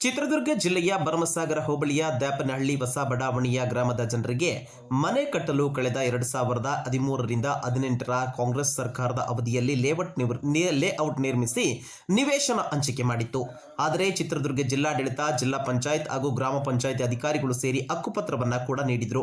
ಚಿತ್ರದುರ್ಗ ಜಿಲ್ಲೆಯ ಭರಮಸಾಗರ ಹೋಬಳಿಯ ದ್ಯಾಪನಹಳ್ಳಿ ಹೊಸ ಬಡಾವಣೆಯ ಗ್ರಾಮದ ಜನರಿಗೆ ಮನೆ ಕಟ್ಟಲು ಕಳೆದ 2013ರಿಂದ 18ರ ಕಾಂಗ್ರೆಸ್ ಸರ್ಕಾರದ ಅವಧಿಯಲ್ಲಿ ಲೇಔಟ್ ನಿರ್ಮಿಸಿ ನಿವೇಶನ ಹಂಚಿಕೆ ಮಾಡಿತ್ತು. ಆದರೆ ಚಿತ್ರದುರ್ಗ ಜಿಲ್ಲಾಡಳಿತ, ಜಿಲ್ಲಾ ಪಂಚಾಯತ್ ಹಾಗೂ ಗ್ರಾಮ ಪಂಚಾಯತ್ ಅಧಿಕಾರಿಗಳು ಸೇರಿ ಹಕ್ಕುಪತ್ರವನ್ನ ಕೂಡ ನೀಡಿದ್ರು.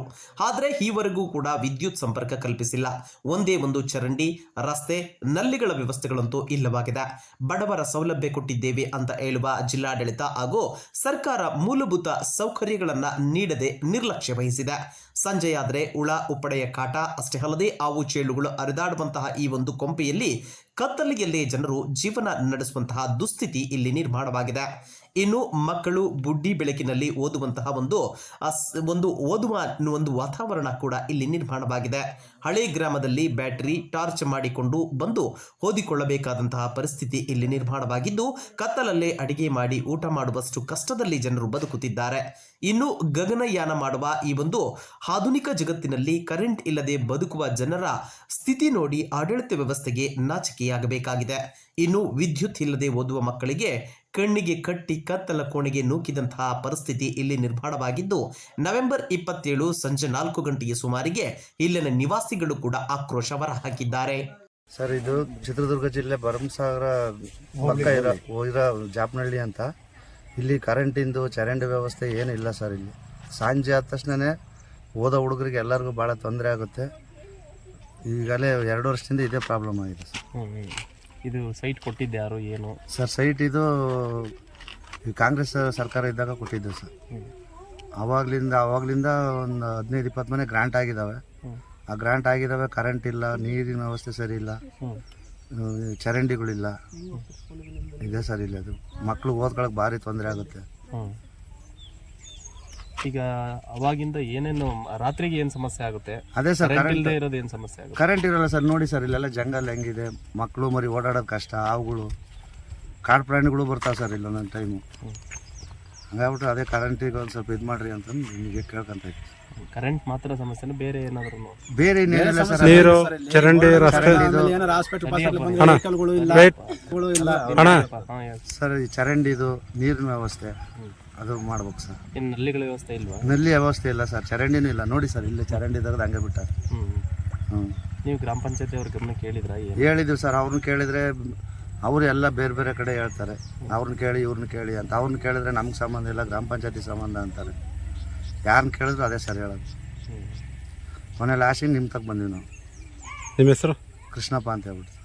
ಆದರೆ ಈವರೆಗೂ ಕೂಡ ವಿದ್ಯುತ್ ಸಂಪರ್ಕ ಕಲ್ಪಿಸಿಲ್ಲ. ಒಂದೇ ಒಂದು ಚರಂಡಿ, ರಸ್ತೆ, ನಲ್ಲಿಗಳ ವ್ಯವಸ್ಥೆಗಳಂತೂ ಇಲ್ಲವಾಗಿದೆ. ಬಡವರ ಸೌಲಭ್ಯ ಕೊಟ್ಟಿದ್ದೇವೆ ಅಂತ ಹೇಳುವ ಜಿಲ್ಲಾಡಳಿತ ಹಾಗೂ ಸರ್ಕಾರ ಮೂಲಭೂತ ಸೌಕರ್ಯಗಳನ್ನು ನೀಡದೆ ನಿರ್ಲಕ್ಷ್ಯ ವಹಿಸಿದೆ. ಸಂಜೆಯಾದರೆ ಹುಳ ಉಪ್ಪಡೆಯ ಕಾಟ ಅಷ್ಟೇ ಅಲ್ಲದೆ ಹಾವು ಚೇಳುಗಳು ಹರಿದಾಡುವಂತಹ ಈ ಒಂದು ಕೊಂಪೆಯಲ್ಲಿ ಕತ್ತಲೆಯಲ್ಲೇ ಜನರು ಜೀವನ ನಡೆಸುವಂತಹ ದುಸ್ಥಿತಿ ಇಲ್ಲಿ ನಿರ್ಮಾಣವಾಗಿದೆ. ಇನ್ನು ಮಕ್ಕಳು ಬುಡ್ಡಿ ಬೆಳಕಿನಲ್ಲಿ ಓದುವಂತಹ ಒಂದು ವಾತಾವರಣ ಕೂಡ ಇಲ್ಲಿ ನಿರ್ಮಾಣವಾಗಿದೆ. ಹಳೆ ಗ್ರಾಮದಲ್ಲಿ ಬ್ಯಾಟರಿ ಟಾರ್ಚ್ ಮಾಡಿಕೊಂಡು ಬಂದು ಓದಿಕೊಳ್ಳಬೇಕಾದಂತಹ ಪರಿಸ್ಥಿತಿ ಇಲ್ಲಿ ನಿರ್ಮಾಣವಾಗಿದ್ದು, ಕತ್ತಲಲ್ಲೇ ಅಡಿಗೆ ಮಾಡಿ ಊಟ ಮಾಡುವಷ್ಟು ಕಷ್ಟದಲ್ಲಿ ಜನರು ಬದುಕುತ್ತಿದ್ದಾರೆ. ಇನ್ನು ಗಗನಯಾನ ಮಾಡುವ ಈ ಒಂದು ಆಧುನಿಕ ಜಗತ್ತಿನಲ್ಲಿ ಕರೆಂಟ್ ಇಲ್ಲದೆ ಬದುಕುವ ಜನರ ಸ್ಥಿತಿ ನೋಡಿ ಆಡಳಿತ ವ್ಯವಸ್ಥೆಗೆ ನಾಚಿಕೆಯಾಗಬೇಕಾಗಿದೆ. ಇನ್ನು ವಿದ್ಯುತ್ ಇಲ್ಲದೆ ಓದುವ ಮಕ್ಕಳಿಗೆ ಕಣ್ಣಿಗೆ ಕಟ್ಟಿ ಕತ್ತಲ ಕೋಣೆಗೆ ನೂಕಿದಂತಹ ಪರಿಸ್ಥಿತಿ ಇಲ್ಲಿ ನಿರ್ಮಾಣವಾಗಿದ್ದು, ನವೆಂಬರ್ 27 ಸಂಜೆ 4 ಗಂಟೆಯ ಸುಮಾರಿಗೆ ಇಲ್ಲಿನ ನಿವಾಸಿಗಳು ಕೂಡ ಆಕ್ರೋಶ ಹೊರಹಾಕಿದ್ದಾರೆ. ಸರ್, ಇದು ಚಿತ್ರದುರ್ಗ ಜಿಲ್ಲೆ ಭರಮಸಾಗರ ಪಕ್ಕ ಇರೋ ಜಾಪನಹಳ್ಳಿ ಅಂತ. ಇಲ್ಲಿ ಕರೆಂಟಿಂದು ಚರಂಡಿ ವ್ಯವಸ್ಥೆ ಏನಿಲ್ಲ ಸರ್. ಇಲ್ಲಿ ಸಂಜೆ ಆದ ತಕ್ಷಣನೇ ಓದೋ ಹುಡುಗರಿಗೆ ಎಲ್ಲರಿಗೂ ಭಾಳ ತೊಂದರೆ ಆಗುತ್ತೆ. ಈಗಲೇ 2 ವರ್ಷದಿಂದ ಇದೇ ಪ್ರಾಬ್ಲಮ್ ಆಗಿದೆ ಸರ್. ಇದು ಸೈಟ್ ಕೊಟ್ಟಿದ್ದೆ ಯಾರು ಏನು ಸರ್? ಸೈಟ್ ಇದು ಕಾಂಗ್ರೆಸ್ ಸರ್ಕಾರ ಇದ್ದಾಗ ಕೊಟ್ಟಿದ್ದೆ ಸರ್. ಆವಾಗಲಿಂದ ಒಂದು 15-20 ಮನೆ ಗ್ರಾಂಟ್ ಆಗಿದ್ದಾವೆ. ಆ ಗ್ರಾಂಟ್ ಆಗಿದ್ದಾವೆ. ಕರೆಂಟ್ ಇಲ್ಲ, ನೀರಿನ ವ್ಯವಸ್ಥೆ ಸರಿ ಇಲ್ಲ, ಚರಂಡಿಗಳಿಲ್ಲ, ಇದೆ ಸರ್. ಇಲ್ಲ ಅದು ಮಕ್ಕಳು ಓದ್ಕೊಳಕ್ಕೆ ಭಾರಿ ತೊಂದರೆ ಆಗುತ್ತೆ. ಈಗ ಅವಾಗಿಂದ ಏನೇನು ರಾತ್ರಿಗೆ ಏನು ಸಮಸ್ಯೆ ಆಗುತ್ತೆ? ಅದೇ ಸರ್, ಕರೆಂಟ್ ಇರೋದು ಏನು ಸಮಸ್ಯೆ ಆಗುತ್ತೆ? ಕರೆಂಟ್ ಇರೋಲ್ಲ ಸರ್. ನೋಡಿ ಸರ್, ಇಲ್ಲೆಲ್ಲ ಜಂಗಲ್ ಹೆಂಗಿದೆ, ಮಕ್ಕಳು ಮರಿ ಓಡಾಡೋದು ಕಷ್ಟ, ಹಾವುಗಳು, ಕಾಡು ಪ್ರಾಣಿಗಳು ಬರ್ತಾವೆ ಸರ್ ಇಲ್ಲಿ ಒಂದೊಂದು ಟೈಮು. ಹಂಗಾಗ್ಬಿಟ್ಟು ಅದೇ ಕರೆಂಟಿಗೆ ಒಂದು ಸ್ವಲ್ಪ ಇದು ಮಾಡ್ರಿ ಅಂತ ನಿಮಗೆ ಕೇಳ್ಕೊಂತ ಇತ್ತು. ಕರೆಂಟ್ ಮಾತ್ರ ಸಮಸ್ಯೆ, ಬೇರೆ ಏನಾದ್ರು? ಬೇರೆ ಇನ್ನೇನಿಲ್ಲ ಸರ್. ನೀರು, ಚರಂಡಿ, ರಸ್ತೆ ಸರ್, ಈ ಚರಂಡಿದು ನೀರಿನ ವ್ಯವಸ್ಥೆ ಅದು ಮಾಡ್ಬೇಕು ಸರ್. ಏನು ನಲ್ಲಿಗಳ ವ್ಯವಸ್ಥೆ ಇಲ್ವಾ? ನಲ್ಲಿ ವ್ಯವಸ್ಥೆ ಇಲ್ಲ ಸರ್, ಚರಂಡಿನೂ ಇಲ್ಲ. ನೋಡಿ ಸರ್, ಇಲ್ಲಿ ಚರಂಡಿ ತೆಗೆದು ಹಂಗೆ ಬಿಟ್ಟಾರೆ. ನೀವು ಗ್ರಾಮ ಪಂಚಾಯತಿ ಅವ್ರ ಗಮನಕ್ಕೆ ಹೇಳಿದ್ರಾ? ಹೇಳಿದ್ದೀವಿ ಸರ್. ಅವ್ರನ್ನ ಕೇಳಿದರೆ ಅವರು ಎಲ್ಲ ಬೇರೆ ಬೇರೆ ಕಡೆ ಹೇಳ್ತಾರೆ. ಅವ್ರನ್ನ ಕೇಳಿ ಇವ್ರನ್ನ ಕೇಳಿ ಅಂತ. ಅವ್ರನ್ನ ಕೇಳಿದ್ರೆ ನಮ್ಗೆ ಸಂಬಂಧ ಇಲ್ಲ, ಗ್ರಾಮ ಪಂಚಾಯತಿ ಸಂಬಂಧ ಅಂತಾರೆ. ಯಾರನ್ನ ಕೇಳಿದ್ರು ಅದೇ ಸರ್ ಹೇಳೋದು. ಕೊನೆ ಲಾಸ್ಟಿಗೆ ನಿಮ್ಮ ತಕ್ಕ ಬಂದೀವಿ ನಾವು. ನಿಮ್ಮ ಹೆಸರು? ಕೃಷ್ಣಪ್ಪ ಅಂತ ಹೇಳ್ಬಿಟ್ಟು.